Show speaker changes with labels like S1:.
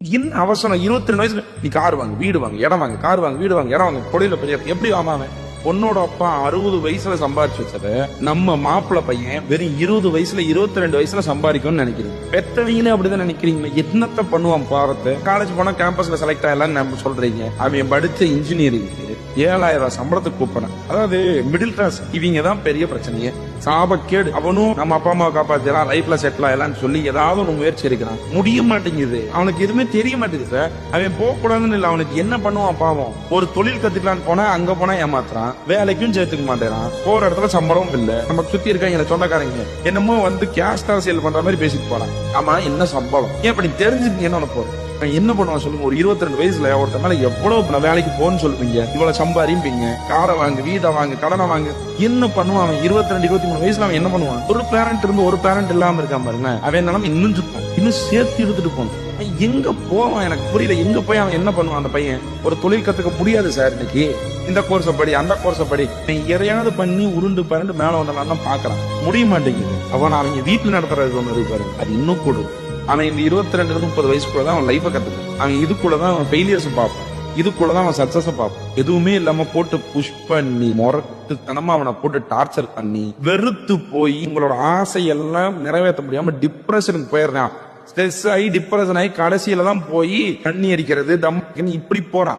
S1: என்ன அவசரம் 22 வயசுல நீ கார் வாங்க வீடு வாங்க இடம் வாங்க கார் வாங்க வீடு வாங்க இடம் வாங்க தொழில பெரிய எப்படி வாமாவன் பொண்ணோட அப்பா 60 வயசுல சம்பாரிச்சு வச்சத நம்ம மாப்பிள்ள பையன் வெறும் 20 வயசுல 22 வயசுல சம்பாதிக்கும்னு நினைக்கிறீங்க. பெத்தவங்களே அப்படிதான் நினைக்கிறீங்க. என்னத்த பண்ணுவான் பாவத்தை. காலேஜ் போனா கேம்பஸ்ல செலக்ட் ஆகலாம்னு நம்ம சொல்றீங்க. அவன் படிச்ச இன்ஜினியரிங் 7000 சம்பளத்துக்கு கூப்பிடுறேன். அதாவது மிடில் கிளாஸ் இவங்க தான் பெரிய பிரச்சனையே. சாபக்கேடு. அவனும் நம்ம அப்பா அம்மா காப்பாத்திடலாம் லைஃப்ல செட்டில் ஆகலாம்னு சொல்லி ஏதாவது ஒரு முயற்சி இருக்கிறான். முடிய மாட்டேங்குது. அவனுக்கு எதுவுமே தெரிய மாட்டேங்குது சார். அவன் போக கூடாதுன்னு இல்ல, அவனுக்கு என்ன பண்ணுவான் பாவம். ஒரு தொழில் கத்துக்கலான்னு போனா அங்க போனா ஏமாத்துறான், வேலைக்கும் சேர்த்துக்க மாட்டேறான், போற இடத்துல சம்பளமும் இல்ல. நமக்கு சுத்தி இருக்காங்க சொந்தக்காரங்க என்னமோ வந்து கேஸ்ட் அரசியல் பண்ற மாதிரி பேசிட்டு போறான். ஆமா என்ன சம்பளம் ஏன் அப்படி தெரிஞ்சுக்க என்ன போறேன் என்ன பண்ணுவான் சொல்லுங்க. ஒரு 22 வயசுல ஒருத்த மேல எவ்வளவு வேலைக்கு போன்னு சொல்லுவீங்க, இவ்வளவு சம்பாதிப்பீங்க, காரை வாங்க வீட்டை வாங்க கடனை வாங்க. என்ன பண்ணுவான் அவன் 22 23 வயசுல அவன் என்ன பண்ணுவான். ஒரு பேரண்ட் இருந்து ஒரு பேரண்ட் இல்லாம இருக்கான் பாருங்க. அவன் நிலைமை இன்னும் சுத்தம் இன்னும் சேர்த்து எடுத்துட்டு போகணும். எங்க போவான் எனக்கு புரியல. எங்க போய் அவன் என்ன பண்ணுவான் அந்த பையன். ஒரு தொழில் கத்துக்க முடியாது சார் இன்னைக்கு. இந்த கோர்ஸ படி அந்த கோர்ஸ படி எதையாவது பண்ணி உருண்டு பரண்டு மேல வந்தலாம் தான் பாக்குறான். முடிய மாட்டேங்குது. அவன் அவங்க வீட்டுல நடத்துறது ஒண்ணு இருப்பாரு, அது இன்னும் கூடும். அவன் இந்த 22 30 வயசுக்குள்ளதான் அவன் லைஃப கத்துக்கான். அவன் இதுக்குள்ளதான் அவன் ஃபெயிலியர்ஸ் பார்ப்பான், இதுக்குள்ளதான் அவன் சக்சஸ் பார்ப்பான். எதுவுமே இல்லாம போட்டு புஷ் பண்ணி முரட்டுத்தனமா அவனை போட்டு டார்ச்சர் பண்ணி வெறுத்து போய் உங்களோட ஆசையெல்லாம் நிறைவேற்ற முடியாம டிப்ரெஷனுக்கு போயிடுறான். ஸ்ட்ரெஸ் ஆகி டிப்ரெஷன் ஆகி கடைசியில தான் போய் தண்ணி அடிக்கிறது தம் இப்படி போறான்.